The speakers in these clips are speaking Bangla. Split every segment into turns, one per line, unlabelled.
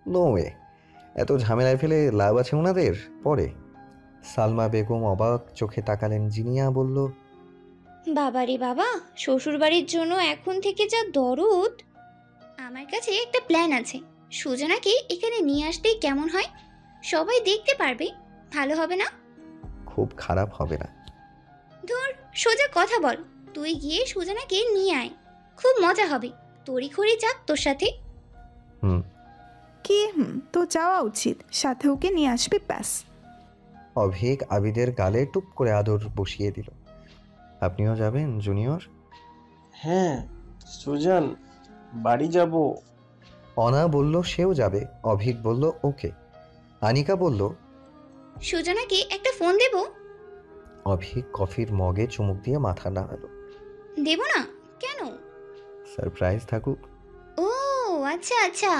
নো ওয়ে, এত ঝামেলায় ফেলে লাভ আছে ওনাদের পরে? সালমা বেগম অবাক চোখে তাকালেন। জিনিয়া বলল,
বাবারে বাবা, শ্বশুরবাড়ির জন্য এখন থেকে যা দরদ। আমার কাছে একটা প্ল্যান আছে। সুজনাকে এখানে নিয়ে আসতেই কেমন হয়? সবাই দেখতে পারবে। ভালো হবে না?
খুব খারাপ হবে না।
ধুর, সোজা কথা বল। তুই গিয়ে সুজনাকে নিয়ে আয়। খুব মজা হবে। তড়িঘড়ি যাক তোর সাথে।
হুম।
কি তো যাওয়া উচিত, সাথে ওকে নিয়ে আসবে ব্যাস।
অভিক আবিদের গালে টুপ করে আদর বসিয়ে দিল। আপনিও যাবেন জুনিয়র?
হ্যাঁ সুজান, বাড়ি যাব।
অনা বলল সেও যাবে। অভিক বলল ওকে। আনিকা বলল,
সুজনাকে একটা ফোন দেব?
অভিক কফির মগে চুমুক দিয়ে মাথা নাড়ালো।
দেব না কেন?
সারপ্রাইজ থাকুক।
ও আচ্ছা আচ্ছা,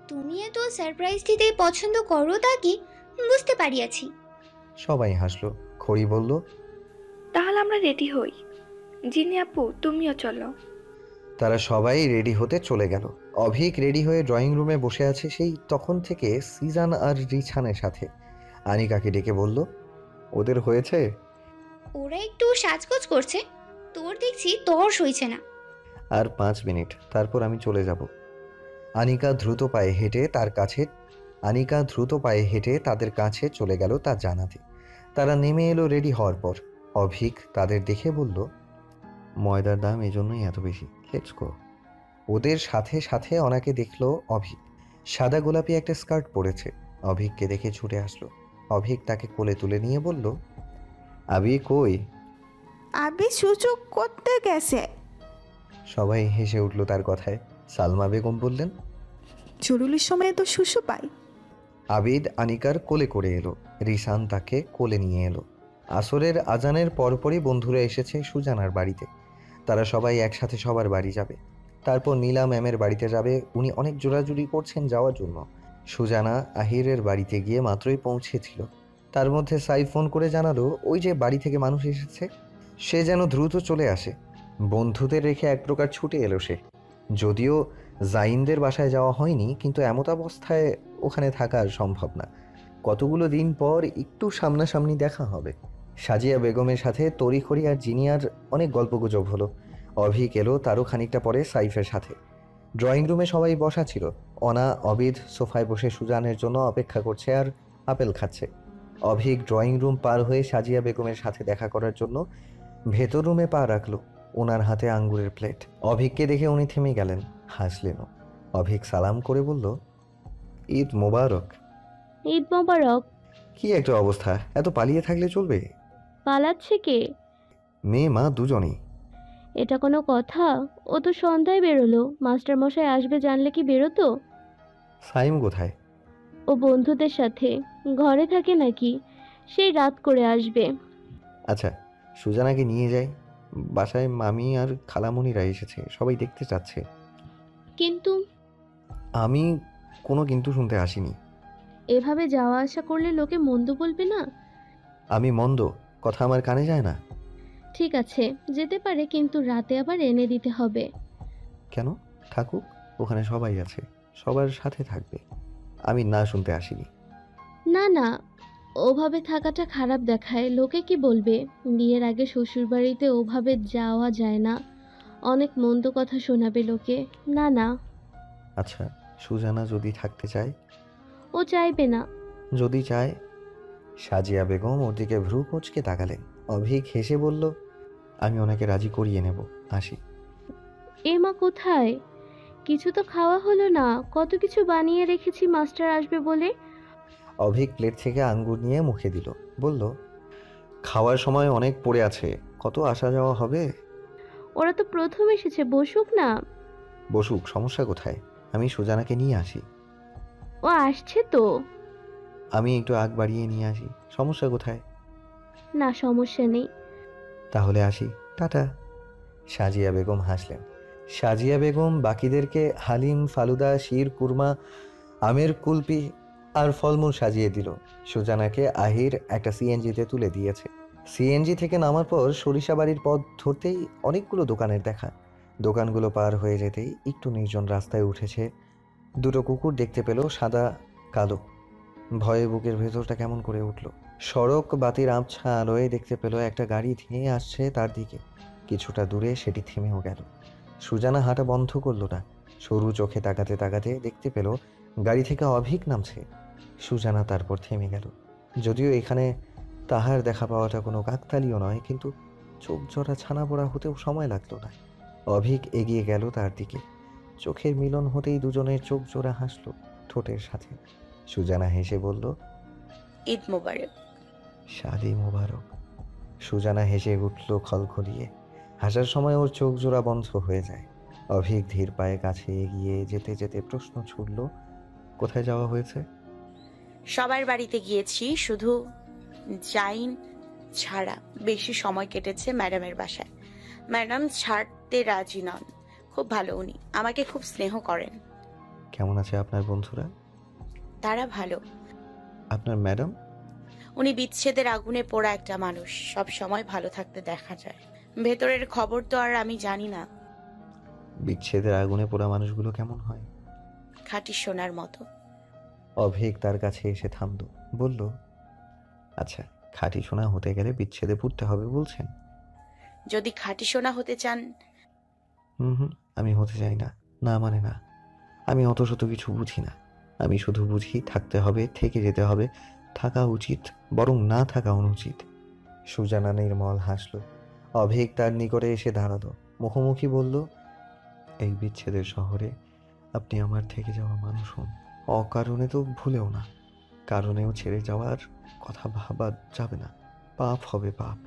তুমি এত সারপ্রাইজ দিতে পছন্দ করো তা কি বুঝতে পারিয়াছি।
সবাই হাসলো। খড়ি বলল,
তাহলে আমরা রেডি হই। জিনি আপু, তুমিও চলো।
তারা সবাই রেডি হতে চলে গেল। অভিক রেডি হয়ে ড্রয়িং রুমে বসে আছে সেই তখন থেকে সিজান আর রিছানের সাথে। আনিকাকে ডেকে বলল, ওদের হয়েছে?
ওরা একটু সাজগোজ করছে, তোর দেখছি তর সইছে না।
আর 5 মিনিট, তারপর আমি চলে যাব। আনিকা দ্রুত পায়ে হেঁটে তাদের কাছে চলে গেল তা জানাতে। তারা নেমে এলো রেডি হওয়ার পর। অভিক তাদের দেখে বলল, ময়দার দাম এজন্যই এত বেশি, লেটস গো। ওদের সাথে সাথে অনাকে দেখলো অভিক। সাদা গোলাপি একটা স্কার্ট পরেছে। অভিককে দেখে ছুটে আসলো। অভিক তাকে কোলে তুলে নিয়ে বলল, আবি কই?
আবি সুযোগ করতে গেছে।
সবাই হেসে উঠল তার কথায়। সালমা বেগম বললেন,
জরুরি সময়ে তো শুশু পাই।
আবিদ আনিকার কোলে করে এলো। রিসান তাকে কোলে নিয়ে এলো। আসরের আজানের পরপরই বন্ধুরা এসেছে সুজানার বাড়িতে। তারা সবাই একসাথে সবার বাড়ি যাবে। তারপর নীলা ম্যামের বাড়িতে যাবে। উনি অনেক জোরাজুরি করছেন যাওয়ার জন্য। সুজানা আহিরের বাড়িতে গিয়ে মাত্রই পৌঁছেছিল। তার মধ্যে সাইফ ফোন করে জানালো ওই যে বাড়ি থেকে মানুষ এসেছে, সে যেন দ্রুত চলে আসে। বন্ধুদের রেখে এক প্রকার ছুটে এলো সে। যদিও জাইনদের বাসায় যাওয়া হয়নি, কিন্তু এমত অবস্থায় ওখানে থাকা সম্ভব না। কতগুলো দিন পর একটু সামনাসামনি দেখা হবে। সাজিয়া বেগমের সাথে তড়িখড়ি আর জিনিয়ার অনেক গল্পগুজব হলো। অভিক এলো তারও খানিকটা পরে সাইফের সাথে। ড্রয়িং রুমে সবাই বসা ছিল। অনা অবিদ সোফায় বসে সুজানের জন্য অপেক্ষা করছে আর আপেল খাচ্ছে। অভিক ড্রয়িং রুম পার হয়ে সাজিয়া বেগমের সাথে দেখা করার জন্য ভেতর রুমে পা রাখলো। ওনার হাতে আঙ্গুরের প্লেট। অভিককে দেখে উনি থেমে গেলেন, হাসলেনও। অভিক সালাম করে বলল, ঈদ মোবারক।
ঈদ মোবারক।
কি একটা অবস্থা, এত পালিয়ে থাকলে চলবে?
পালাচ্ছে কে?
মেয়ে মা দুজনেই।
এটা কোনো কথা? ও তো সন্ধ্যায় বেরোলো, মাস্টার মশাই আসবে জানলে কি বেরোতো?
সাইম কোথায়?
ও বন্ধুদের সাথে। ঘরে থাকে নাকি? সেই রাত করে আসবে।
আচ্ছা, সুজানাকে নিয়ে যাই। বাসায় মামি আর খালামণিরা এসেছে, সবাই দেখতে চাচ্ছে।
কিন্তু
আমি কোনো কিন্তু শুনতে আসিনি।
এভাবে যাওয়া আসা করলে লোকে মন্দ বলবে না?
আমি মন্দ কথা আমার কানে যায় না।
ঠিক আছে, যেতে পারে, কিন্তু রাতে আবার এনে দিতে হবে।
কেন? থাকুক, ওখানে সবাই আছে, সবার সাথে থাকবে। আমি না শুনতে আসিনি।
না না, ওভাবে থাকাটা খারাপ দেখায়। লোকে কি বলবে? বিয়ের আগে শ্বশুরবাড়িতে ওভাবে যাওয়া যায় না, অনেক মন্দ কথা শোনাবে লোকে। না না।
আচ্ছা, সুজানা যদি থাকতে চায়?
ও চাইবে না।
যদি চায়? সাজিয়া বেগম ওর দিকে ভ্রু কুঁচকে তাকালেন। অভিক হেসে বলল, আমি ওনাকে রাজি করিয়ে নেব, আসি।
এ মা, কোথায়? কিছু তো খাওয়া হলো না। কত কিছু বানিয়ে রেখেছি মাস্টার আসবে বলে।
অভিক প্লেট থেকে আঙ্গুর নিয়ে মুখে দিল, বলল, খাওয়ার সময় অনেক পড়ে আছে, কত আসা যাওয়া হবে।
ওরা তো প্রথম এসেছে, বসুক না।
বসুক, সমস্যা কোথায়? আমি সুজানাকে নিয়ে আসি।
ও আসছে তো।
আমি একটু আগ বাড়িয়ে নিয়ে আসি, সমস্যা কোথায়?
না, সমস্যা নেই।
তাহলে আসি, টাটা। সাজিয়া বেগম হাসলেন। সাজিয়া বেগম বাকিদেরকে হালিম, ফালুদা, শির কুরমা, আমের কুলপি আর ফলমূল সাজিয়ে দিল। সুজানাকে আহির একটা সিএনজিতে তুলে দিয়েছে। সিএনজি থেকে নামার পর সরিষা বাড়ির পথ ধরতেই অনেকগুলো দোকানের দেখা। দোকানগুলো পার হয়ে যেতেই একটু নির্জন রাস্তায় উঠেছে দুটো কুকুর দেখতে পেল, সাদা কালো। ভয়ে বুকের ভেতরটা কেমন করে উঠল। সড়ক বাতির আবছা আলোয় দেখতে পেল একটা গাড়ি ধেয়ে আসছে তার দিকে। কিছুটা দূরে সেটি থেমেও গেল। সুজানা হাঁটা বন্ধ করলো না। সরু চোখে তাকাতে তাকাতে দেখতে পেল গাড়ি থেকে অভিক নামছে। সুজানা তারপর থেমে গেল। যদিও এখানে তাহার দেখা পাওয়াটা কোনো কাকতালীয় নয়, কিন্তু চোখ জোড়া ছানা পোড়া হতেও সময় লাগলো না। অভিক এগিয়ে গেল তার দিকে। চোখের মিলন হতেই দুজনের চোখ জোড়া হাসলো ঠোঁটের সাথে। সুজানা হেসে বলল,
ঈদ মোবারক।
শাদি মোবারক। সুজানা হেসে উঠল খলখলিয়ে। হাসার সময় ওর চোখ জোড়া বন্ধ হয়ে যায়। অভিক ধীর পায়ে কাছে এগিয়ে যেতে যেতে প্রশ্ন ছুড়ল, কোথায় যাওয়া হয়েছে?
সবার বাড়িতে গিয়েছি, শুধু জাইন ছাড়া। বেশি সময় কেটেছে ম্যাডামের বাসায়। ম্যাডাম ছাড়তে রাজি নন। খুব ভালো উনি, আমাকে খুব স্নেহ করেন।
কেমন আছে আপনার বন্ধুরা?
তারা ভালো।
আপনার ম্যাডাম?
উনি বিচ্ছেদের আগুনে পোড়া একটা মানুষ, সব সময় ভালো থাকতে দেখা যায়। ভেতরের খবর তো আর আমি জানি না।
বিচ্ছেদের আগুনে পোড়া মানুষগুলো কেমন হয়?
খাঁটি সোনার মতো।
অভিক তার কাছে এসে থামল, বলল, আচ্ছা, খাঁটি সোনা হতে গেলে বিচ্ছেদে পুড়তে হবে বলছেন?
যদি খাঁটি সোনা হতে চান।
হুম, আমি হতে চাই না। না মানে না, আমি অত শত কিছু বুঝি না। আমি শুধু বুঝি থাকতে হবে, থেকে যেতে হবে, থাকা উচিত বরং না থাকা অনুচিত। সুজানা নির্মল হাসল। অভিক তার নিকটে এসে দাঁড়ালো, মুখোমুখি বলল, এই বিচ্ছেদের শহরে আপনি আমার থেকে যাওয়া মানুষ হন। অকারণে তো ভুলেও না, কারণেও ছেড়ে যাওয়ার কথা ভাবা যাবে না। পাপ হবে পাপ।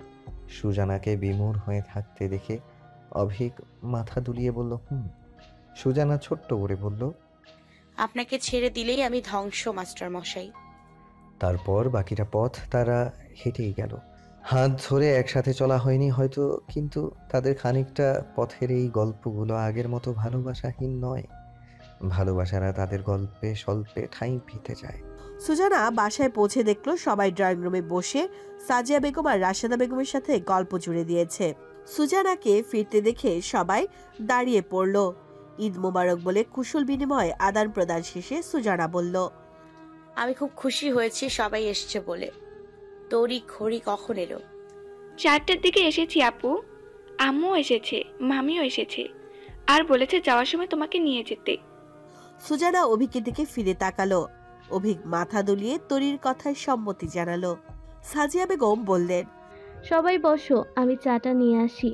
সুজানাকে বিমূঢ় হয়ে থাকতে দেখে অভিক মাথা দুলিয়ে বলল, সুজানা ছোট্ট করে বলল,
আপনাকে ছেড়ে দিলেই আমি ধ্বংস মাস্টার মশাই।
তারপর বাকিটা পথ তারা হেঁটেই গেল। হাত ধরে একসাথে চলা হয়নি হয়তো, কিন্তু তাদের খানিকটা পথের এই গল্পগুলো আগের মতো ভালোবাসাহীন নয়। ভালোবাসারা তাদের গল্পে স্বল্পে ঠাঁই পেতে যায়।
সুজানা বাসায় পৌঁছে দেখলো সবাই ড্রয়িং রুমে বসে সাজিয়া বেগম আর রাশেদা বেগমের সাথে গল্প জুড়ে দিয়েছে। সুজানাকে ফিরতে দেখে সবাই দাঁড়িয়ে পড়ল। ঈদ মোবারক বলে কুশল বিনিময় আদান প্রদান শেষে সুজানা বলল,
আমি খুব খুশি হয়েছি সবাই এসছে বলে। তোরই ঘড়ি কখন এলো?
4টার দিকে এসেছি আপু। আম্মু এসেছে, মামিও এসেছে, আর বলেছে যাওয়ার সময় তোমাকে নিয়ে যেতে।
সুজানা অভিকের দিকে ফিরে তাকালো। অভিক মাথা দুলিয়ে তরির কথায় সম্মতি জানালো। সাজিয়া বেগম বললেন,
সবাই বসো, আমি চাটা নিয়ে আসি।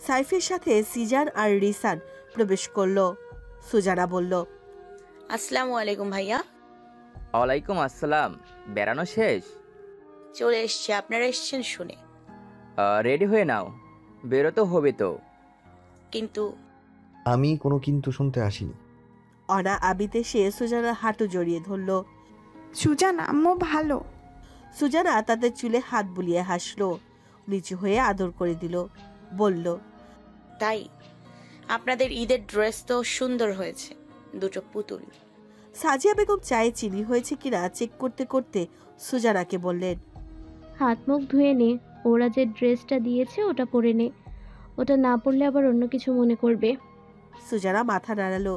সাইফের সাথে সিজান আর রিসান প্রবেশ করলো। সুজানা বলল,
আসসালামু আলাইকুম ভাইয়া।
ওয়ালাইকুম আসসালাম। বেড়ানো শেষ?
চলে এসছি, আপনারা এসছেন শুনে।
রেডি হয়ে নাও, বেরোতে হবে তো।
কিন্তু
আমি কোনো কিন্তু শুনতে আসিনি।
অনা আবিতে সে সুজানার হাঁটু জড়িয়ে ধরল।
সুজানা আম্মু ভালো।
সুজানা তাদের চুলে হাত বুলিয়ে হাসলো, নিচু হয়ে আদর করে দিল, বলল,
তাই আপনাদের ঈদের ড্রেস তো সুন্দর হয়েছে, দুটো পুতুল।
সাজিয়া বেগম চায়ে চিনি হয়েছে কিনা চেক করতে করতে সুজানাকে বললেন,
হাত মুখ ধুয়ে নে, ওরা যে ড্রেসটা দিয়েছে ওটা পরে নে, ওটা না পরলে আবার অন্য কিছু মনে করবে।
সুজানা মাথা নাড়ালো।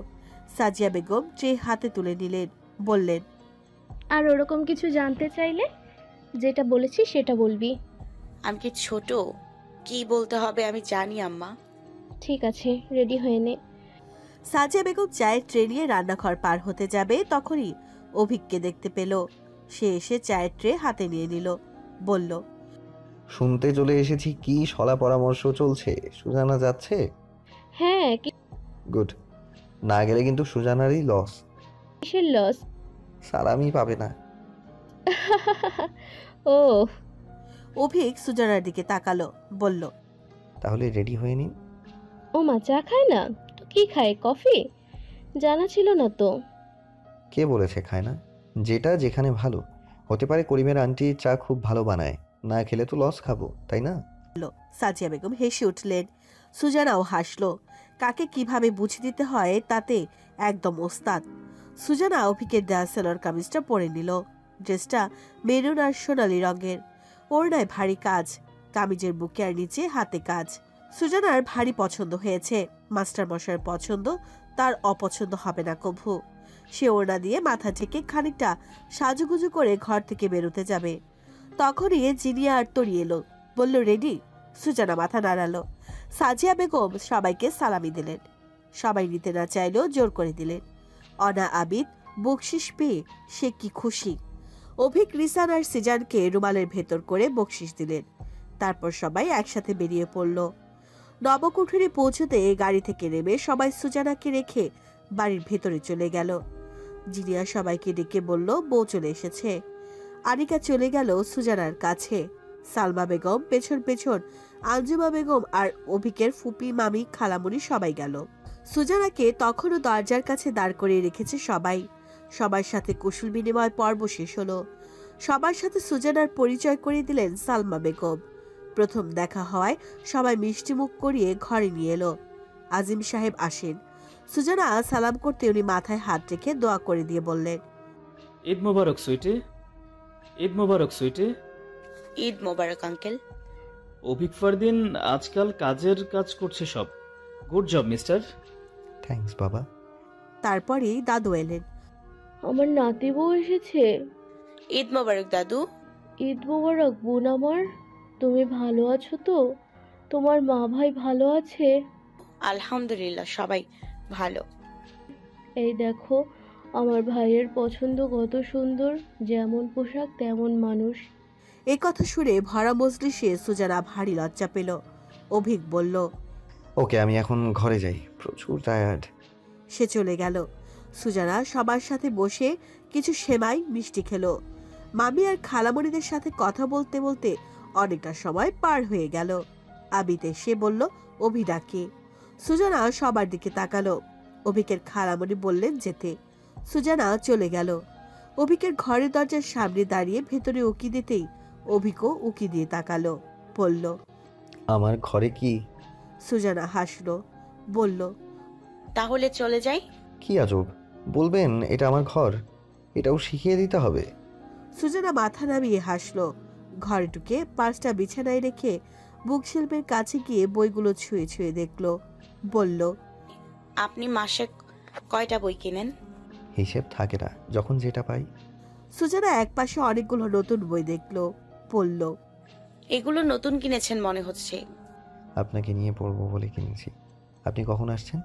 সাজিয়া বেগম ট্রে হাতে তুলে নিলেন, বললেন,
আর ওরকম কিছু জানতে চাইলে যেটা বলেছি সেটা বলবি।
আমি কি ছোট? কি বলতে হবে আমি জানি আম্মা।
ঠিক আছে, রেডি হয়ে নে।
সাজিয়া বেগম চায়ের ট্রে নিয়ে রান্নাঘর পার হতে যাবে, তখনই অভিককে দেখতে পেল। সে এসে চায়ের ট্রে হাতে নিয়ে নিল, বলল,
শুনতে চলে এসেছি কি সলা পরামর্শ চলছে, সুজানা যাচ্ছে?
হ্যাঁ,
গুড। না গেলে কিন্তু সুজানারই লস।
কিসের লস?
সালামি পাবে না।
ও।
অভিক সুজানার দিকে তাকালো, বলল,
তাহলে রেডি হয়ে নিন।
ও মা, চা খায় না তো কি খায়? কফি? জানা ছিল না তো।
কে বলেছে খায় না? যেটা যেখানে ভালো। হতে পারে করিমের আন্টি চা খুব ভালো বানায়, না খেলে তো লস খাবো, তাই না?
সাজিয়া বেগম হেসে উঠলেন। সুজানাও হাসলো। কাকে কিভাবে বুঝে দিতে হয় তাতে একদম ওস্তাদ। সুজানা অভিকের দেয়া সেলর কামিজটা পরে নিল। ড্রেসটা মেরুন আর সোনালি রঙের, ওড়নায় ভারী কাজ, কামিজের বুকে আর নিচে হাতে কাজ। সুজানার ভারী পছন্দ হয়েছে। মাস্টার মশাইয়ের পছন্দ তার অপছন্দ হবে না কভু। সে ওড়না দিয়ে মাথা ঢেকে খানিকটা সাজুগুজু করে ঘর থেকে বেরোতে যাবে, তখনই জিনিয়া আর তরি এলো। বলল, রেডি? সুজানা মাথা নাড়ালো। সাজিয়া বেগম সবাইকে সালামি দিলেন। সবাই নিতে না চাইলেও জোর করে দিলেন। অনা আবিদ বকশিস পেয়ে সে কি খুশি। অভিক, রিসান আর সিজানকে রুমালের ভেতর করে বকশিস দিলেন। তারপর সবাই একসাথে বেরিয়ে পড়ল। নবকুঠুরি পৌঁছতে গাড়ি থেকে নেমে সবাই সুজানাকে রেখে বাড়ির ভেতরে চলে গেল। জিনিয়া সবাইকে ডেকে বলল, বউ চলে এসেছে। আনিকা চলে গেল সুজানার কাছে। সালমা বেগম পেছন পেছন, আঞ্জুমা বেগম আর অভিকের ফুপি, মামি, খালামুনি সবাই গেল। সুজানাকে তখনও দরজার কাছে দাঁড় করিয়ে রেখেছে সবাই। সবার সাথে কুশল বিনিময় পর্ব শেষ হলো। সবার সাথে সুজানার পরিচয় করিয়ে দিলেন সালমা বেগম। প্রথম দেখা হওয়ায় সবাই মিষ্টি মুখ করিয়ে ঘরে নিয়ে এলো। আজিম সাহেব আসেন। সুজানা সালাম করতে উনি মাথায় হাত রেখে দোয়া করে দিয়ে বললেন,
ঈদ মোবারক সুইটি, ঈদ মোবারক সুইটি।
ঈদ মোবারক আঙ্কেল।
অভিক ফারদিন আজকাল কাজের কাজ করছে সব। Good job mister.
থ্যাঙ্কস বাবা।
তারপরেই দাদু এলেন।
আমার নাতি বউ এসেছে।
ঈদ মোবারক দাদু।
ঈদ মোবারক বোন আমার। তুমি ভালো আছো তো? তোমার মা ভাই ভালো আছে?
আলহামদুলিল্লাহ, সবাই ভালো।
এই দেখো আমার ভাইয়ের পছন্দ কত সুন্দর, যেমন পোশাক তেমন মানুষ।
এই কথা শুনে ভরা মজলিসে সুজানা ভারী লজ্জা পেল। অভিক বলল,
ওকে, আমি এখন ঘরে যাই, প্রচুর টায়ার্ড।
সে চলে গেল। সুজানা সবার সাথে বসে কিছু সেমাই মিষ্টি খেলো। মামি আর খালামণিদের সাথে কথা বলতে বলতে অনেকটা সময় পার হয়ে গেল। আবিদ এসে বলল, অভি ডাকে। সুজানা সবার দিকে তাকালো। অভিকের খালামণি বললেন যেতে। সুজানা চলে গেল। অভিকের ঘরের দরজার সামনে দাঁড়িয়ে ভেতরে উকি দিতেই অভিকও উকি দিয়ে তাকালো। বলল,
আমার ঘরে কি?
সুজানা হাসলো, বলল,
তাহলে চলে যাই।
কি আজব বলবেন, এটা আমার ঘর, এটাও শিখিয়ে দিতে হবে?
সুজানা মাথা নামিয়ে হাসলো। ঘরে ঢুকে পাঁচটা বিছানায় রেখে বুকশেলফের কাছে গিয়ে বইগুলো ছুঁয়ে ছুঁয়ে দেখলো। বলল,
আপনি মাসে কয়টা বই কিনেন?
হিসেব থাকে না, যখন যেটা পাই।
সুজানা একপাশে অনেকগুলো নতুন বই দেখলো। বলল,
এগুলো নতুন কিনেছেন মনে হচ্ছে।
আপনাকে নিয়ে পড়বো বলে কিনেছি। আপনি কখন আসছেন?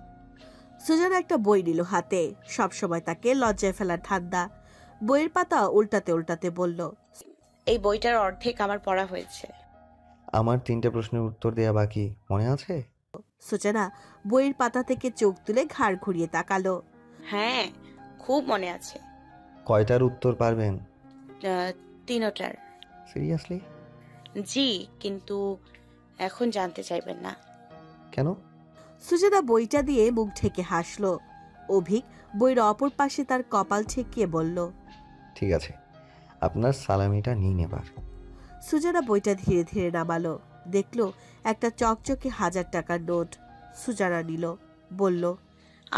সুজানা একটা বই নিল হাতে। সবসময় তাকে লজ্জায় ফেলার ঠান্ডা। বইয়ের পাতা উল্টাতে উল্টাতে বলল,
এই বইটার অর্ধেক আমার পড়া হয়েছে।
আমার 3টে প্রশ্নের উত্তর দেয়া বাকি, মনে আছে?
সুজানা বইয়ের পাতা থেকে চোখ তুলে ঘাড় ঘুরিয়ে তাকালো।
হ্যাঁ, খুব মনে আছে।
কয়টার উত্তর পারবেন?
3টার।
সিরিয়াসলি?
জি, কিন্তু এখন জানতে চাইবেন না।
কেন?
সুজানা বইটা দিয়ে মুখ ঢেকে হাসলো। অভিক বইয়ের অপর পাশে তার কপাল ঠেকিয়ে বলল,
ঠিক আছে, আপনার সালামিটা নিন এবার।
সুজানা বইটা ধীরে ধীরে নামালো। দেখলো একটা চকচকে 1000 টাকার নোট। সুজানা নিল। বলল,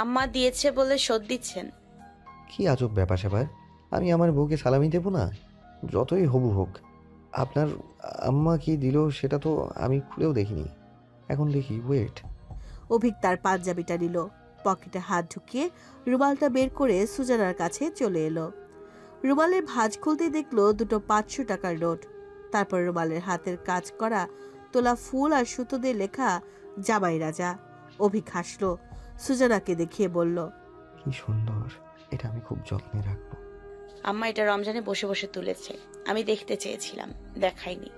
আম্মা দিয়েছে বলে শোধ দিচ্ছেন?
কি আজব ব্যাপার স্যাপার, আমি আমার বউকে সালামি দেব না? যতই হবু হোক। আপনার আম্মা কি দিল সেটা তো আমি খুলেও দেখিনি, এখন দেখি। ওয়েট।
অভিক তার পাঞ্জাবিটা নিল। পকেটে হাত ঢুকিয়ে রুমালটা বের করে সুজানার কাছে চলে এলো। রুমালের ভাঁজ খুলতে দেখলো দুটো 500 টাকার নোট। তারপর রুমালের হাতের কাজ করা তোলা ফুল আর সুতো দিয়ে লেখা জামাই রাজা। অভিক হাসলো। সুজানাকে দেখিয়ে বলল,
কি সুন্দর, এটা আমি খুব যত্নে রাখবো।
আম্মা এটা রমজানে বসে বসে তুলেছে, আমি দেখতে চেয়েছিলাম, দেখাইনি।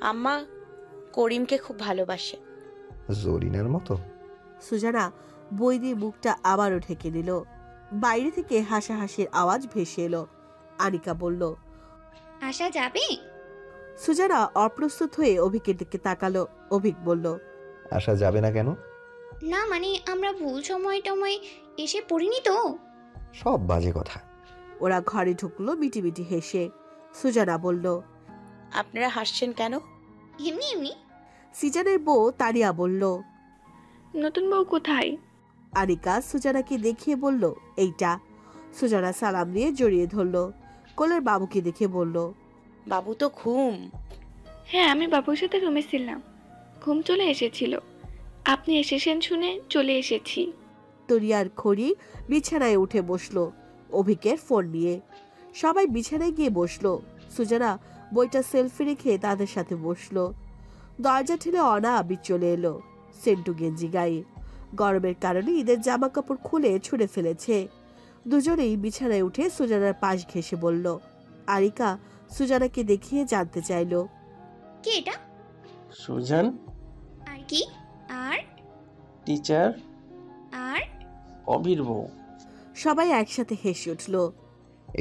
আম্মা করিমকে খুব ভালোবাসে।
জরিনার মতো?
সুজানা বই দিয়ে মুখটা আবারও ঢেকে নিল। বাইরে থেকে হাসাহাসির আওয়াজ ভেসে এলো। আনিকা বলল,
আসা যাবে?
সুজানা অপ্রস্তুত হয়ে অভিকের দিকে তাকালো। অভিক বলল,
আসা যাবে না কেন?
না মানে আমরা ভুল সময় টময় এসে পড়িনি তো।
সব বাজে কথা।
ওরা ঘরে ঢুকলো মিটিমিটি হেসে। সুজানা বলল,
আপনারা হাসছেন কেন?
এমনি এমনি।
সিজানের বউ তারিয়া বলল,
নতুন বউ কোথায়?
আনিকা সুজানাকে দেখিয়ে বলল, এইটা। সুজানা সালাম দিয়ে জড়িয়ে ধরল। কোলের বাবুকে দেখে বলল,
বাবু তো ঘুম।
হ্যাঁ, আমি বাবুর সাথে রুমে ছিলাম, ঘুম চলে এসেছিল। আপনি এসেছেন শুনে চলে এসেছি।
তরিয়ার খড়ি বিছানায় উঠে বসলো। অভিকের ফোন নিয়ে। সবাই বিছানায় গিয়ে বসলো। সুজানা বইটা সেলফি রেখে তাদের সাথে বসলো। দরজা ঠেলে অনা আবির চলে এলো, সেন্টু গেঞ্জি গায়ে। গরমের কারণে ঈদের জামা কাপড় খুলে ছুঁড়ে ফেলেছে। দুজনেই বিছানায় উঠে সুজানার পাশ ঘেঁষে বলল। আরিকা সুজানাকে দেখিয়ে জানতে চাইল।
কে এটা?
সুজান,
আর কি? আর
টিচার
আর
অবির বউ।
সবাই একসাথে হেসে উঠল।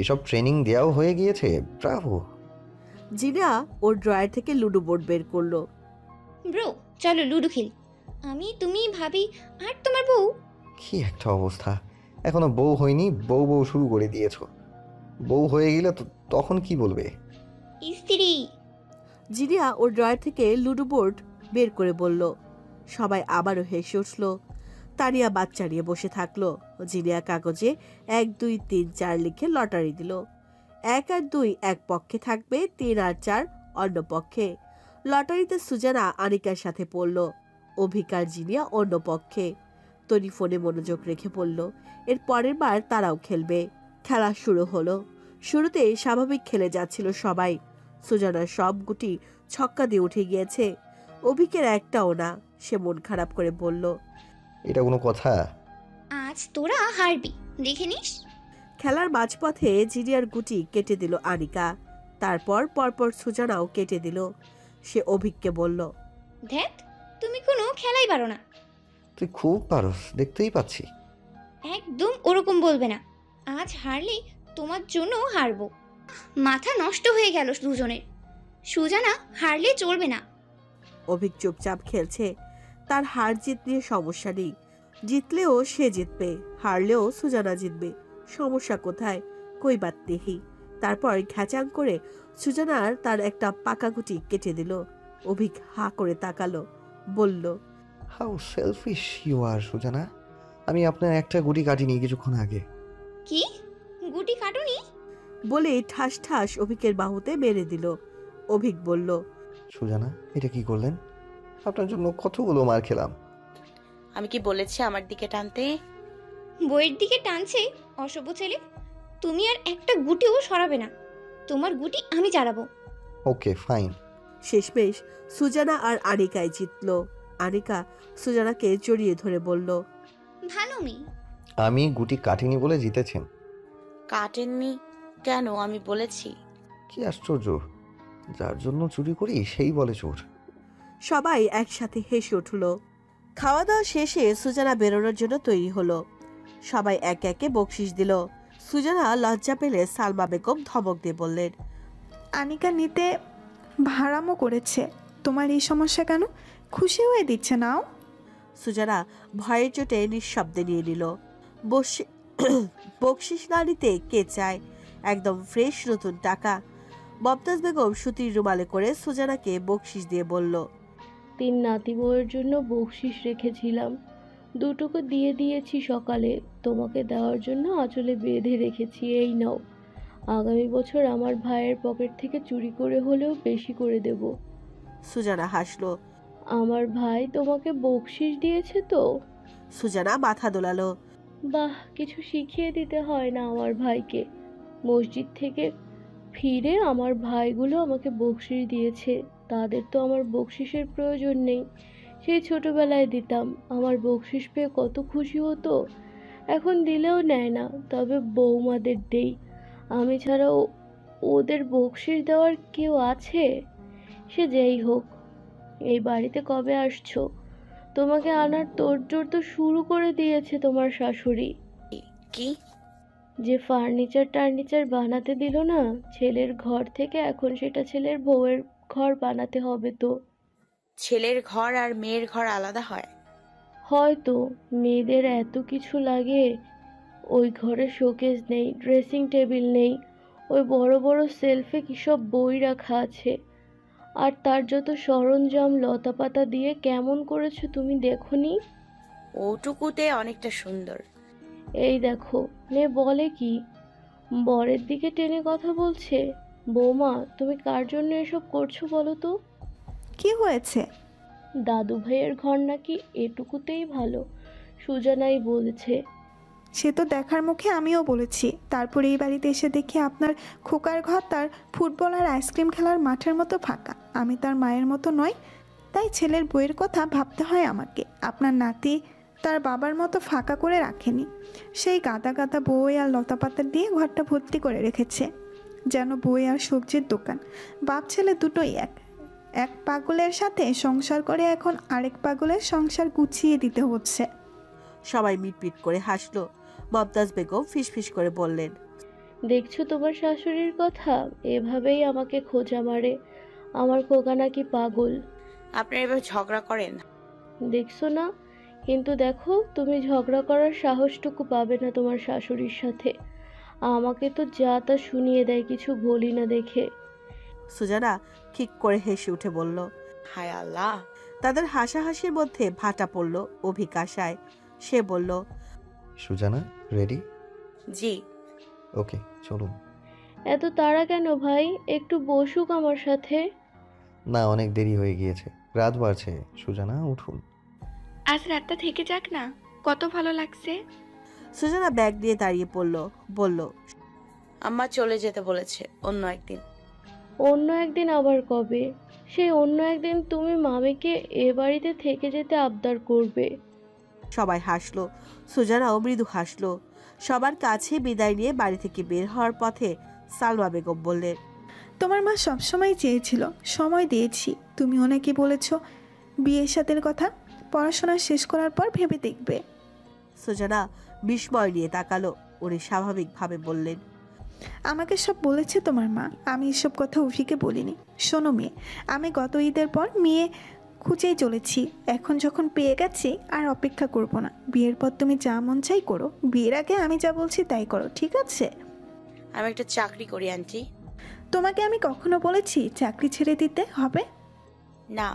এসব ট্রেনিং দেওয়াও হয়ে গিয়েছে, ব্রাভো।
জিনা ওর ড্রয়ার থেকে লুডো বোর্ড বের করলো।
ব্রো, চলো লুডো খেলি। আমি, তুমি, ভাবি আর তোমার বউ।
কি একটা অবস্থা! এখনো বউ হয়নি, বউ বউ শুরু করে দিয়েছো। বউ হয়ে গেলে তো তখন কি বলবে?
স্ত্রী।
জিনিয়া ওর ড্রয়ার থেকে লুডো বোর্ড বের করে বলল। সবাই আবারও হেসে উঠল। তানিয়া বাচ্চা নিয়ে বসে থাকলো। জিনিয়া কাগজে 1 2 3 4 লিখে লটারি দিল। 1 আর 2 এক পক্ষে থাকবে, 3 আর 4 অন্য পক্ষে। লটারিতে সুজানা আনিকার সাথে পড়ল, অভিকার জিনিয়া অন্য পক্ষে। তনি ফোনে মনোযোগ রেখে পড়ল। এর পরের বার তারাও খেলবে। খেলা শুরু হলো। শুরুতে স্বাভাবিক খেলে যাচ্ছিল সবাই। সুজানার সব গুটি ছক্কা দিয়ে উঠে গিয়েছে, অভিকের একটাও না। সে মন খারাপ করে বলল,
এটা কোনো কথা?
আজ তোরা হারবি, দেখে নিস।
খেলার মাঝপথে জিনিয়ার গুটি কেটে দিল আনিকা। তারপর পরপর সুজানাও কেটে দিল। সে অভিককে বলল,
দেখ, তুমি কোনো খেলাই পারো না।
তুই খুব পারস, দেখতেই পাচ্ছি।
একদম ওরকম বলবে না। আজ হারলে তোমার জন্য হারবো। মাথা নষ্ট হয়ে গেল দুজনের। সুজানা হারলে চলবে না।
অভিক চুপচাপ খেলছে। তার হার জিত নিয়ে সমস্যা নেই। জিতলেও সে জিতবে, হারলেও সুজানা জিতবে। সমস্যা কোথায়? কই বাত নেহি। তারপর ঘ্যাচাং করে সুজানার তার একটা পাকা গুটি কেটে দিল। অভিক হা করে তাকালো, বলল,
how selfish you are Susanna. আমি আপনার একটা গুটি কাটিনি কিছুক্ষণ আগে।
কি? গুটি কাটুনি?
বলে ঠাস ঠাস অভিকের বাহুতে মেরে দিল। অভিক বলল,
সুজানা, এটা কি করলেন? আপনার জন্য কতগুলো মার খেলাম।
আমি কি বলেছি আমার দিকে টানতে?
বইয়ের দিকে টানছে অসভ্য ছেলে। তুমি আর একটা গুটিও সরাবে না। তোমার গুটি আমি চালাবো।
Okay fine.
শেষমেশ সুজানা আর আনিকায় জিতল। আনিকা সুজানাকে জড়িয়ে ধরে বলল,
ভালো মেয়ে।
আমি গুটি কাটিনি বলে জিতেছেন।
কাটেননি কেন? আমি বলেছি।
কি আশ্চর্য! যার জন্য চুরি করি সেই বলে চোর।
সবাই একসাথে হেসে উঠল। খাওয়া দাওয়া শেষে সুজানা বেরোনোর জন্য তৈরি হলো। সবাই একে একে বকশিস দিল। সুজানা লজ্জা পেলে সালমা বেগম ধমক দিয়ে বললেন,
আনিকা নিতে ভাড়ামো করেছে। তোমার এই সমস্যা কেন? খুশি হয়ে দিচ্ছে নাও।
সুজানা ভয়ের চোটে নিঃশব্দে নিয়ে নিল। বকশিস না নিতে কে চায়? একদম ফ্রেশ নতুন টাকা। মমতাজ বেগম সুতির রুমালে করে সুজানাকে বকশিস দিয়ে বলল,
3 নাতি বউয়ের জন্য বকশিস রেখেছিলাম, 2 টুকু দিয়ে দিয়েছি সকালে। তোমাকে দেওয়ার জন্য আঁচলে বেঁধে রেখেছি, এই নাও। আগামী বছর আমার ভাইয়ের পকেট থেকে চুরি করে হলেও বেশি করে দেব।
সুজানা হাসলো।
আমার ভাই তোমাকে বকশিস দিয়েছে তো?
সুজানা মাথা দোলালো।
বাহ, কিছু শিখিয়ে দিতে হয় না আমার ভাইকে। মসজিদ থেকে ফিরে আমার ভাইগুলো আমাকে বকশিস দিয়েছে। তাদের তো আমার বকশিসের প্রয়োজন নেই। সেই ছোটবেলায় দিতাম, আমার বকশিস পেয়ে কত খুশি হতো। এখন দিলেও নেয় না, তবে বৌমাদের দেই। আমি ছাড়া ওদের বকশিস দেওয়ার কেউ আছে? সে যেই হোক, এই বাড়িতে কবে আসছো? তোমাকে আনার তোড়জোড় তো শুরু করে দিয়েছে তোমার শাশুড়ি।
কি?
যে ফার্নিচার বানাতে দিল না ছেলের ঘর থেকে, এখন সেটা ছেলের বউয়ের ঘর বানাতে হবে। তো
ছেলের ঘর আর মেয়ের ঘর আলাদা হয়?
হয়তো। মেয়েদের এত কিছু লাগে। ওই ঘরে শোকেস নেই, ড্রেসিং টেবিল নেই, ওই বড় বড় সেলফে কিসব বই রাখা আছে। আর তার যত সরঞ্জাম লতাপাতা দিয়ে কেমন করেছো তুমি দেখোনি?
ওটুকুতে অনেকটা সুন্দর।
এই দেখো, মেয়ে বলে কি, বরের দিকে টেনে কথা বলছে। বৌমা, তুমি কার জন্য এসব করছো বলো তো?
কি হয়েছে?
দাদু ভাইয়ের ঘর নাকি এটুকুতেই ভালো, সুজানাই বলছে।
সে তো দেখার মুখে আমিও বলেছি। তারপর এই বাড়িতে এসে দেখি আপনার খোকার ঘর তার ফুটবল আর আইসক্রিম খেলার মাঠের মতো ফাঁকা। আমি তার মায়ের মতো নই, তাই ছেলের বইয়ের কথা ভাবতে হয় আমাকে। আপনার নাতি তার বাবার মতো ফাঁকা করে রাখেনি, সেই গাদা গাদা বই আর লতাপাতা দিয়ে ঘরটা ভর্তি করে রেখেছে, যেন বই আর সবজির দোকান। বাপ ছেলে দুটোই এক পাগলের সাথে সংসার করে এখন আরেক পাগলের সংসার গুছিয়ে দিতে হচ্ছে।
সবাই মিটমিট করে হাসলো। মমতাজ বেগম ফিসফিস করে বললেন,
দেখছো তোমার শাশুড়ির কথা, এভাবেই আমাকে খোঁজা মারে। আমার খোকা নাকি পাগল।
আপনারা এবার ঝগড়া করেন?
দেখছো না? কিন্তু দেখো, তুমি ঝগড়া করার সাহসটুকু পাবে না তোমার শাশুড়ির সাথে। আমাকে তো যা তা শুনিয়ে দেয়, কিছু বলি না দেখে।
সুজানা ঠিক করে হেসে উঠে বলল।
হায় আল্লাহ!
তাদের হাসাহাসির মধ্যে ভাটা পড়ল অভিক আশায়। সে বলল,
সুজানা রেডি?
জি।
ওকে চলুন।
এত তাড়া কেন ভাই? একটু বসুক আমার সাথে।
না, অনেক দেরি হয়ে গিয়েছে, রাত বাড়ছে। সুজানা উঠুন।
আজ রাতটা থেকে যাক না, কত ভালো লাগছে।
সুজানা ব্যাগ নিয়ে দাঁড়িয়ে পড়ল, বলল,
আম্মা চলে যেতে বলেছে অন্য একদিন।
অন্য একদিন আবার কবে? সেই অন্য একদিন তুমি মামিকে এ বাড়িতে থেকে যেতে আবদার করবে।
সবাই হাসলো। সুজানাও মৃদু হাসলো। সবার কাছে বিদায় নিয়ে বাড়ি থেকে বের হওয়ার পথে সালমা বেগম বললেন,
তোমার মা সবসময় চেয়েছিল, সময় দিয়েছি। তুমি ওনাকে বলেছ বিয়ের সাথের কথা, পড়াশোনা শেষ করার পর ভেবে দেখবে।
সুজানা বিস্ময় নিয়ে তাকালো। উনি স্বাভাবিকভাবে বললেন,
আমাকে সব বলেছে তোমার মা, আমি এসব কথা উফিকে বলিনি। শোনো মেয়ে, আমি গত ঈদের পর মেয়ে খুঁজেই চলেছি। এখন যখন পেয়ে গেছি আর অপেক্ষা করব না। বিয়ের পর তুমি যা মন চাই করো, বিয়ের আগে আমি যা বলছি তাই করো, ঠিক আছে?
আমি একটা চাকরি করি আন্টি।
তোমাকে আমি কখনো বলেছি চাকরি ছেড়ে দিতে হবে?
না।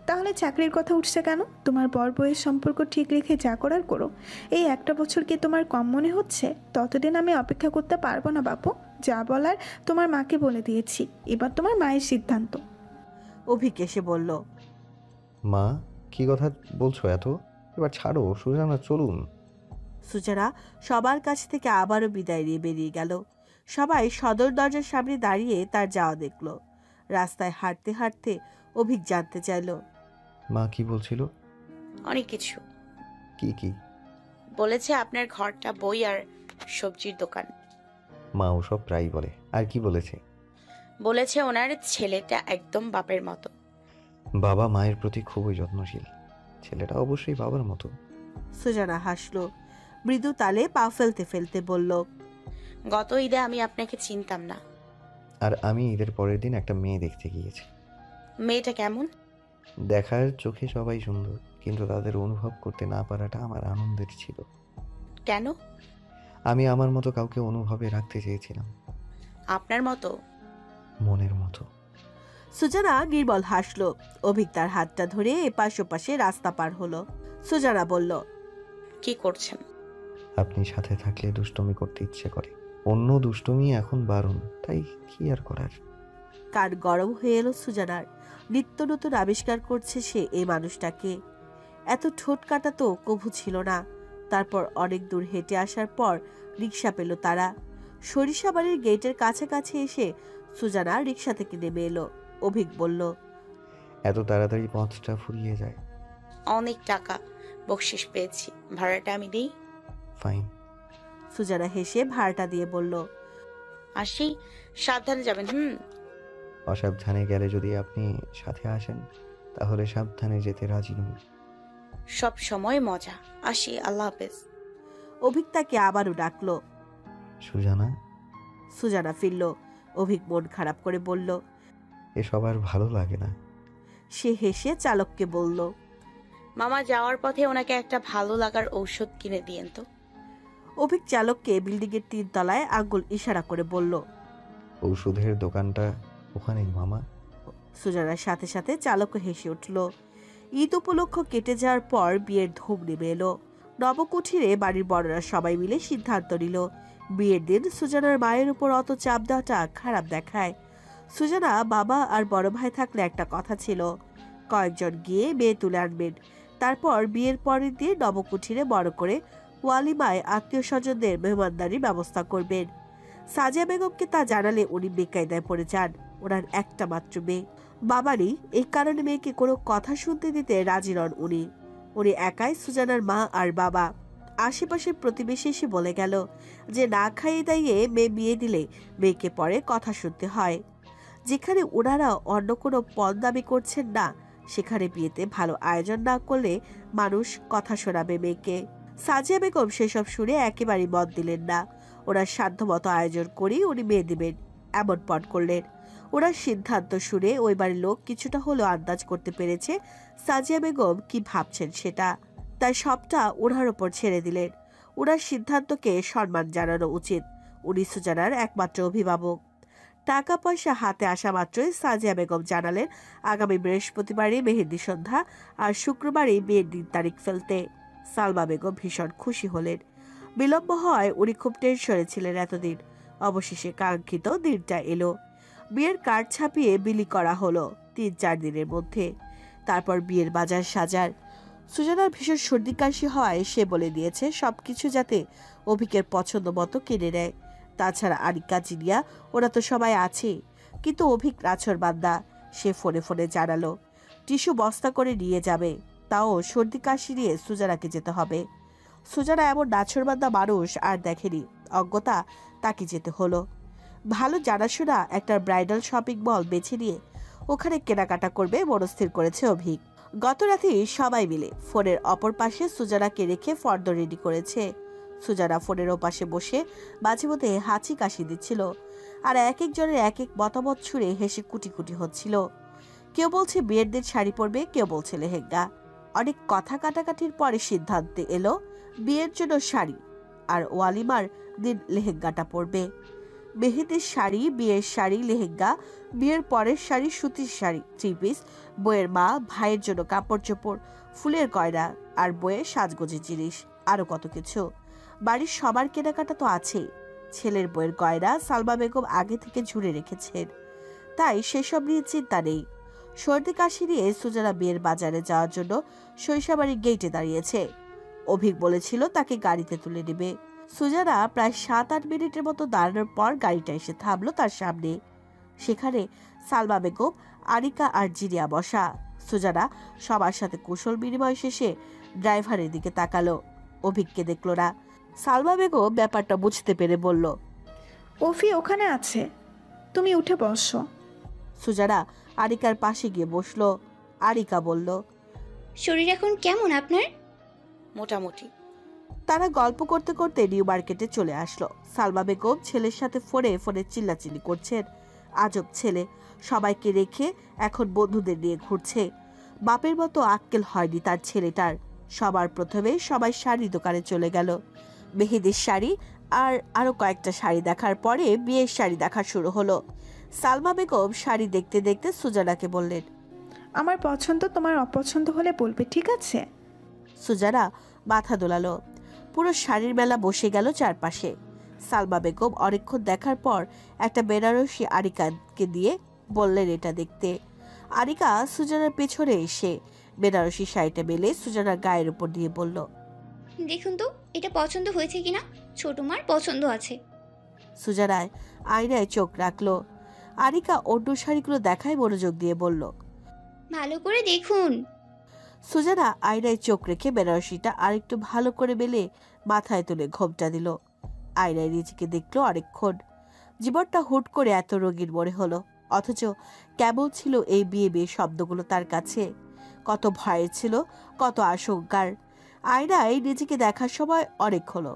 তাহলে চাকরির কথা উঠছে কেন? তোমার বর বউয়ের সম্পর্ক ঠিক রেখে যা করার করো। এই একটা বছর কি তোমার কম মনে হচ্ছে? ততদিন আমি অপেক্ষা করতে পারবো না বাপু। যা বলার তোমার মাকে বলে দিয়েছি, এবার তোমার মায়ের সিদ্ধান্ত।
অভিক এসে বলল,
মা কি কথা বলছো এত? এবার ছাড়ো সুজানা, চলুন।
সুজানা সবার কাছ থেকে আবারও বিদায় নিয়ে বেরিয়ে গেল। সবাই সদর দরজার সামনে দাঁড়িয়ে তার যাওয়া দেখল। রাস্তায় হাঁটতে হাঁটতে অভিক জানতে চাইল,
মা কি বলছিল?
অনেক কিছু
কি?
বলেছে আপনার ঘরটা বই আর সবজির দোকান।
মা ওসব প্রায় বলে। আর কি বলেছে?
বলেছে ওনার ছেলেটা একদম বাপের মতো।
বাবা মায়ের প্রতি খুবই যত্নশীল, ছেলেটা অবশ্যই বাবার মতো।
সুজানা হাসলো। মৃদু তালে পা ফেলতে ফেলতে বলল,
গত ঈদে আমি আপনাকে চিনতাম না।
আর আমি ঈদের পরের দিন একটা মেয়ে দেখতে গিয়েছি।
মেয়েটা কেমন?
দেখার চোখে সবাই সুন্দর, কিন্তু তাদের অনুভব করতে না পারাটা আমার আনন্দের ছিল।
কেন?
আমি আমার মতো কাউকে অনুভবে রাখতে চেয়েছিলাম।
আপনার মতো?
মনের মতো।
সুজানা নির্মল হাসলো। অভিক তার হাতটা ধরে এপাশ ওপাশে রাস্তা পার হলো। সুজানা বলল,
কি করছেন?
আপনি সাথে থাকলে দুষ্টুমি করতে ইচ্ছে করে। অন্য দুষ্টুমি এখন বারণ, তাই কি আর করার।
কান গরম হয়ে এলো সুজানার। নিত্য নতুন আবিষ্কার করছে সে এই মানুষটাকে। এত ঠোঁট কাটা তো কভু ছিল না। তারপর অনেক দূর হেঁটে আসার পর রিক্সা পেল তারা। সরিষাবাড়ির গেটের কাছাকাছি এসে সুজানা রিক্সা থেকে নেমে এলো। অভিক বলল,
এত তাড়াতাড়ি পথটা ফুরিয়ে যায়।
অনেক টাকা বকশিশ পেয়েছি, ভাড়াটা আমি দিই।
ফাইন।
সুজানা হেসে ভাড়াটা দিয়ে বলল,
আসি, সাবধানে যাবেন।
অসাবধানে গেলে যদি আপনি সাথে আসেন তাহলে সাবধানে যেতে রাজি নই।
সব সময় মজা। আসি, আল্লাহ হাফেজ।
অভিক তাকে আবারও ডাকলো,
সুজানা।
সুজানা ফিরল। অভিক মন খারাপ করে বলল,
এসব আর ভালো লাগে না।
সে হেসে চালককে বলল,
মামা যাওয়ার পথে ওনাকে একটা ভালো লাগার ঔষধ কিনে দিয়েন তো।
অভিক চালককে বিল্ডিংয়ের 3 তলায় আঙ্গুল ইশারা করে বলল,
ঔষধের দোকানটা ওখানেই মামা।
সুজানার সাথে সাথে চালকও হেসে উঠল। ঈদ উপলক্ষ কেটে যাওয়ার পর বিয়ের ধুম নেমে এলো। নবকুঠিরে বাড়ির বড়রা সবাই মিলে সিদ্ধান্ত নিল বিয়ের দিন সুজানার মায়ের উপর অত চাপ দেওয়াটা খারাপ দেখায়। সুজানা বাবা আর বড় ভাই থাকলে একটা কথা ছিল, কয়েকজন গিয়ে মেয়ে তুলে আনবেন। তারপর বিয়ের পরের দিন নবকুঠিরে বড় করে ওয়ালিমায় আত্মীয় স্বজনদের মেহমানদারির ব্যবস্থা করবেন। সাজিয়া বেগমকে তা জানালে উনি বেকায়দায় পড়ে যান। ওনার একটা মাত্র মেয়ে, বাবারই, এই কারণে মেয়েকে কোনো কথা শুনতে দিতে রাজি নন উনি। উনি একাই সুজানার মা আর বাবা। আশেপাশের প্রতিবেশী এসে বলে গেল যে না খাইয়ে দাইয়ে মেয়ে বিয়ে দিলে মেয়েকে পরে কথা শুনতে হয়। যেখানে ওনারা অন্য কোনো পণ দাবি করছেন না, সেখানে বিয়েতে ভালো আয়োজন না করলে মানুষ কথা শোনাবে মেয়েকে। সাজিয়া বেগম সেসব শুনে একেবারেই মত দিলেন না। ওনার সাধ্যমতো আয়োজন করেই উনি মেয়ে দিবেন এমন পণ করলেন। ওনার সিদ্ধান্ত শুনে ওই বাড়ির লোক কিছুটা হলেও আন্দাজ করতে পেরেছে সাজিয়া বেগম কি ভাবছেন সেটা, তাই সবটা ওনার ওপর ছেড়ে দিলেন। ওনার সিদ্ধান্তকে সম্মান জানানো উচিত। উনি সুজানার একমাত্র অভিভাবক। টাকা পয়সা হাতে আসা মাত্রই সাজিয়া বেগম জানালেন আগামী বৃহস্পতিবারই মেহেদি সন্ধ্যা আর শুক্রবারই বিয়ের দিন তারিখ ফেলতে। সালমা বেগম ভীষণ খুশি হলেন। বিলম্ব হয় উনি খুব টেনশনে ছিলেন এতদিন। অবশেষে কাঙ্ক্ষিত দিনটা এলো। বিয়ের কার্ড ছাপিয়ে বিলি করা হলো ৩-৪ দিনের মধ্যে। তারপর বিয়ের বাজার সাজার। সুজানার ভীষণ সর্দি কাশি হওয়ায় সে বলে দিয়েছে সবকিছু যাতে অভিকের পছন্দ মতো কিনে নেয়। তাছাড়া আনিকা, জিনিয়া ওরা তো সবাই আছে, কিন্তু অভিক নাছরবান্দা। সে ফোনে ফোনে জানালো টিস্যু বস্তা করে নিয়ে যাবে, তাও সর্দি কাশি নিয়ে সুজানাকে যেতে হবে। সুজানা এমন নাছরবান্দা মানুষ আর দেখেনি, অজ্ঞতা তাকে যেতে হলো। ভালো জানাশোনা একটা ব্রাইডাল শপিং মল বেছে নিয়ে ওখানে কেনাকাটা করবে মনস্থির করেছে অভিক। গত রাতে সবাই মিলে ফোনের অপর পাশে সুজানাকে রেখে ফর্দ রেডি করেছে। সুজানা ফোনের ওপাশে বসে মাঝে মধ্যে হাঁচি কাশি দিচ্ছিল, আর এক একজনের এক এক মতামত ছুঁড়ে হেসে কুটি কুটি হচ্ছিল। কেউ বলছে বিয়ের দিন শাড়ি পরবে, কেউ বলছে লেহেঙ্গা। অনেক কথা কাটাকাটির পরে সিদ্ধান্তে এলো বিয়ের জন্য শাড়ি, আর ওয়ালিমার দিন লেহেঙ্গাটা পরবে। মেহেদির শাড়ি, বিয়ের শাড়ি, লেহেঙ্গা, বিয়ের পরের শাড়ি, সুতির শাড়ি, 3 পিস, বইয়ের মা ভাইয়ের জন্য কাপড় চোপড়, ফুলের গয়না, আর বইয়ের সাজগোজের জিনিস, আরো কত কিছু। বাড়ির সবার কেনাকাটা তো আছেই। ছেলের বইয়ের গয়না সালমা বেগম আগে থেকে ঝুড়ে রেখেছেন, তাই সেসব নিয়ে চিন্তা নেই। সর্দি কাশি নিয়ে সুজানা বিয়ের বাজারে যাওয়ার জন্য শৈশবাড়ির গেইটে দাঁড়িয়েছে। অভিক বলেছিল তাকে গাড়িতে তুলে নেবে। সুজানা প্রায় 7-8 মিনিটের মতো দাঁড়ানোর পর গাড়িটা এসে থামলো তার সামনে। সেখানে সালমা বেগম, আনিকা আর জিনিয়া বসা। সুজানা সবার সাথে কুশল বিনিময় শেষে ড্রাইভারের দিকে তাকালো, অভিককে দেখলো না। সালমা বেগম ব্যাপারটা বুঝতে পেরে বলল,
অফি ওখানে আছে, তুমি উঠে বসো।
সুজানা আনিকার পাশে গিয়ে বসলো। আনিকা বলল,
শরীর এখন কেমন আপনার?
মোটামুটি।
তারা গল্প করতে করতে নিউ মার্কেটে চলে আসলো। সালমা বেগম ছেলের সাথে ফোনে ফোনে চিল্লাচিল্লি করছেন। আজব ছেলে, সবাইকে রেখে এখন বন্ধুদের নিয়ে ঘুরছে। বাপের মতো আক্কেল হয়নি তার ছেলেটার। সবার প্রথমে সবাই শাড়ি দোকানে চলে গেল। মেহেদির শাড়ি আর আরো কয়েকটা শাড়ি দেখার পরে বিয়ের শাড়ি দেখা শুরু হলো। সালমা বেগম শাড়ি দেখতে দেখতে সুজানাকে বললেন,
আমার পছন্দ তোমার অপছন্দ হলে বলবে, ঠিক আছে?
সুজানা মাথা দোলালো। পুরো শাড়ির মেলা বসে গেল চারপাশে। সালমা বেগম অনেকক্ষণ দেখার পর একটা বেনারসি আনিকাকে দিয়ে বললেন এটা দেখতে। আনিকা সুজানার পেছনে এসে বেনারসি শাড়িটা মেলে সুজানার গায়ের উপর দিয়ে বলল,
দেখুন তো এটা পছন্দ হয়েছে কিনা, ছোট মার পছন্দ আছে।
সুজানায় আয়নায় চোখ রাখলো। আনিকা অন্য শাড়িগুলো দেখায় মনোযোগ দিয়ে বলল,
ভালো করে দেখুন।
সুজানা আয়নায় চোখ রেখে বেনারসিটা আরেকটু ভালো করে মেলে মাথায় তুলে ঘোমটা দিল। আয়নায় নিজেকে দেখলো অনেকক্ষণ। জীবনটা হুট করে এত রঙিন মনে হলো, অথচ কেমন ছিল এই বিয়ে বিয়ে শব্দগুলো তার কাছে। কত ভয়ের ছিল, কত আশঙ্কার। আয়নায় নিজেকে দেখার সময় অনেক হলো।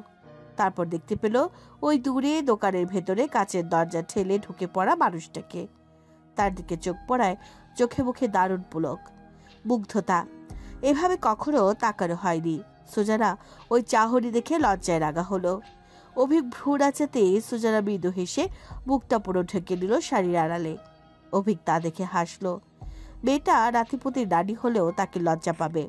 তারপর দেখতে পেল ওই দূরে দোকানের ভেতরে কাচের দরজা ঠেলে ঢুকে পড়া মানুষটাকে। তার দিকে চোখ পড়ায় চোখে মুখে দারুণ পুলক, মুগ্ধতা। এভাবে কখনো তাকানো হয়নি। সুজানা ওই চাহনি দেখে লজ্জায় রাগা হলো। অভিক ভ্রু নাচাতে সুজানা মৃদু হেসে মুখটা পুরো ঢেকে নিল শাড়ির আড়ালে। অভিক তা দেখে হাসলো। মেয়েটা নাতিপুতির নানি হলেও তাকে লজ্জা পাবে।